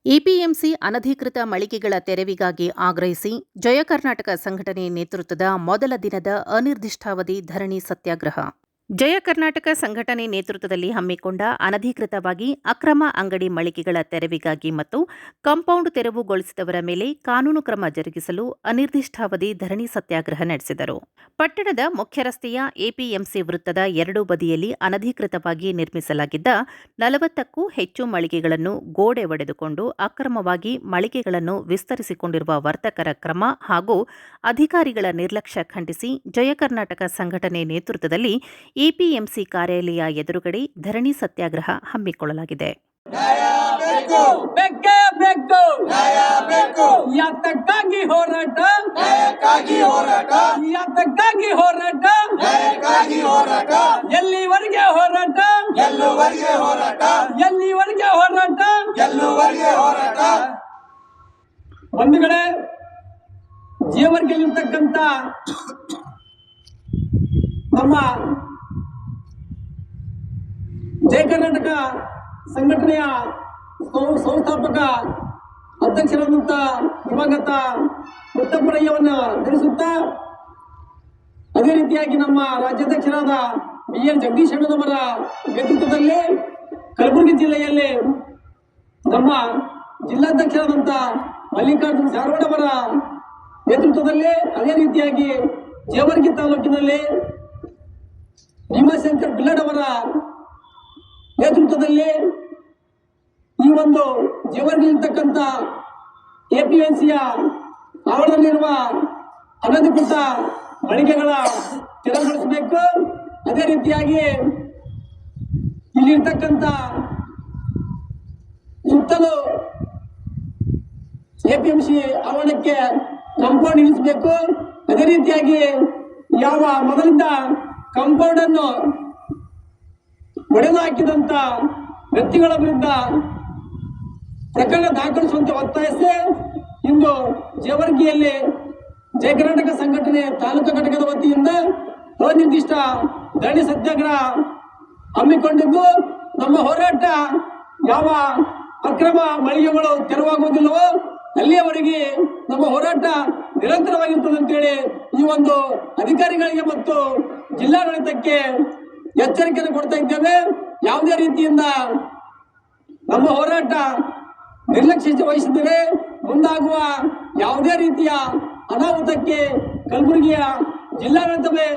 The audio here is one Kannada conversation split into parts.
ಎಪಿಎಂಸಿ ಅನಧಿಕೃತ ಮಳಿಗೆಗಳ ತೆರವಿಗಾಗಿ ಆಗ್ರಹಿಸಿ ಜಯ ಕರ್ನಾಟಕ ಸಂಘಟನೆ ನೇತೃತ್ವದ ಮೊದಲ ದಿನದ ಅನಿರ್ದಿಷ್ಟಾವಧಿ ಧರಣಿ ಸತ್ಯಾಗ್ರಹ. ಜಯ ಕರ್ನಾಟಕ ಸಂಘಟನೆ ನೇತೃತ್ವದಲ್ಲಿ ಹಮ್ಮಿಕೊಂಡ ಅನಧಿಕೃತವಾಗಿ ಅಕ್ರಮ ಅಂಗಡಿ ಮಳಿಗೆಗಳ ತೆರವಿಗಾಗಿ ಮತ್ತು ಕಾಂಪೌಂಡ್ ತೆರವುಗೊಳಿಸಿದವರ ಮೇಲೆ ಕಾನೂನು ಕ್ರಮ ಜರುಗಿಸಲು ಅನಿರ್ದಿಷ್ಟಾವಧಿ ಧರಣಿ ಸತ್ಯಾಗ್ರಹ ನಡೆಸಿದರು. ಪಟ್ಟಣದ ಮುಖ್ಯ ರಸ್ತೆಯ ಎಪಿಎಂಸಿ ವೃತ್ತದ ಎರಡೂ ಬದಿಯಲ್ಲಿ ಅನಧಿಕೃತವಾಗಿ ನಿರ್ಮಿಸಲಾಗಿದ್ದ 40ಕ್ಕೂ ಹೆಚ್ಚು ಮಳಿಗೆಗಳನ್ನು ಗೋಡೆ ಒಡೆದುಕೊಂಡು ಅಕ್ರಮವಾಗಿ ಮಳಿಗೆಗಳನ್ನು ವಿಸ್ತರಿಸಿಕೊಂಡಿರುವ ವರ್ತಕರ ಕ್ರಮ ಹಾಗೂ ಅಧಿಕಾರಿಗಳ ನಿರ್ಲಕ್ಷ್ಯ ಖಂಡಿಸಿ ಜಯ ಕರ್ನಾಟಕ ಸಂಘಟನೆ ನೇತೃತ್ವದಲ್ಲಿ ಎಪಿಎಂಸಿ ಕಾರ್ಯಾಲಯ ಎದುರುಗಡೆ ಧರಣಿ ಸತ್ಯಾಗ್ರಹ ಹಮ್ಮಿಕೊಳ್ಳಲಾಗಿದೆ. ಯಾತಕ್ಕಾಗಿ ಹೋರಾಟ, ಎಲ್ಲಿವರೆಗೆ ಹೋರಾಟ, ಬಂಧುಗಳೇ, ಜೇವರ್ಗಿಯಲ್ಲಿರ್ತಕ್ಕಂಥ ನಮ್ಮ ಜಯ ಕರ್ನಾಟಕ ಸಂಘಟನೆಯ ಸಂಸ್ಥಾಪಕ ಅಧ್ಯಕ್ಷರಾದಂಥ ದಿವಂಗತ ಮುತ್ತಪ್ಪರಯ್ಯವನ್ನು ಧರಿಸುತ್ತಾ, ಅದೇ ರೀತಿಯಾಗಿ ನಮ್ಮ ರಾಜ್ಯಾಧ್ಯಕ್ಷರಾದ BN ಜಗದೀಶ್ ಅಣ್ಣನವರ ನೇತೃತ್ವದಲ್ಲಿ ಕಲಬುರಗಿ ಜಿಲ್ಲೆಯಲ್ಲಿ ನಮ್ಮ ಜಿಲ್ಲಾಧ್ಯಕ್ಷರಾದಂಥ ಮಲ್ಲಿಕಾರ್ಜುನ ಧಾರವಾಡ ಅವರ ನೇತೃತ್ವದಲ್ಲಿ, ಅದೇ ರೀತಿಯಾಗಿ ಜೇವರ್ಗಿ ತಾಲೂಕಿನಲ್ಲಿ ಭೀಮಾಶಂಕರ್ ಬಿಲ್ಲಡ್ ಅವರ ನೇತೃತ್ವದಲ್ಲಿ ಈ ಒಂದು ಜೇವರ್ಗಿರ್ತಕ್ಕಂಥ ಎಪಿಎಂಸಿಯ ಆವರಣದಲ್ಲಿರುವ ಅನಧಿಕೃತ ಮಳಿಗೆಗಳ ತೆರವುಗೊಳಿಸಬೇಕು. ಅದೇ ರೀತಿಯಾಗಿ ಇಲ್ಲಿರ್ತಕ್ಕಂಥ ಸುತ್ತಲೂ ಎಪಿಎಂಸಿ ಆವರಣಕ್ಕೆ ಕಾಂಪೌಂಡ್ ಇರಿಸಬೇಕು. ಅದೇ ರೀತಿಯಾಗಿ ಯಾವ ಮೊದಲಿಂದ ಕಾಂಪೌಂಡ್ ಅನ್ನು ಒಡೆದು ಹಾಕಿದಂತ ವ್ಯಕ್ತಿಗಳ ವಿರುದ್ಧ ಪ್ರಕರಣ ದಾಖಲಿಸುವಂತೆ ಒತ್ತಾಯಿಸಿ ಇಂದು ಜೇವರ್ಗಿಯಲ್ಲಿ ಜಯ ಕರ್ನಾಟಕ ಸಂಘಟನೆ ತಾಲೂಕು ಘಟಕದ ವತಿಯಿಂದ ಅನಿರ್ದಿಷ್ಟ ಧರಣಿ ಸತ್ಯಾಗ್ರಹ ಹಮ್ಮಿಕೊಂಡಿದ್ದು, ನಮ್ಮ ಹೋರಾಟ ಯಾವ ಅಕ್ರಮ ಮಳಿಗೆಗಳು ತೆರವಾಗುವುದಿಲ್ಲವೋ ಅಲ್ಲಿಯವರೆಗೆ ನಮ್ಮ ಹೋರಾಟ ನಿರಂತರವಾಗಿರ್ತದೆ ಅಂತೇಳಿ ಈ ಒಂದು ಅಧಿಕಾರಿಗಳಿಗೆ ಮತ್ತು ಜಿಲ್ಲಾಡಳಿತಕ್ಕೆ ಎಚ್ಚರಿಕೆಯನ್ನು ಕೊಡ್ತಾ ಇದ್ದೇವೆ. ಯಾವುದೇ ರೀತಿಯಿಂದ ನಮ್ಮ ಹೋರಾಟ ನಿರ್ಲಕ್ಷ್ಯ ವಹಿಸಿದರೆ ಮುಂದಾಗುವ ಯಾವುದೇ ರೀತಿಯ ಅನಾಹುತಕ್ಕೆ ಕಲಬುರಗಿಯ ಜಿಲ್ಲಾಡಳಿತವೇ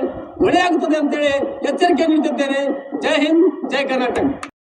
ಹೊಣೆಯಾಗುತ್ತದೆ ಅಂತೇಳಿ ಎಚ್ಚರಿಕೆ ನೀಡುತ್ತಿದ್ದೇನೆ. ಜೈ ಹಿಂದ್, ಜೈ ಕರ್ನಾಟಕ.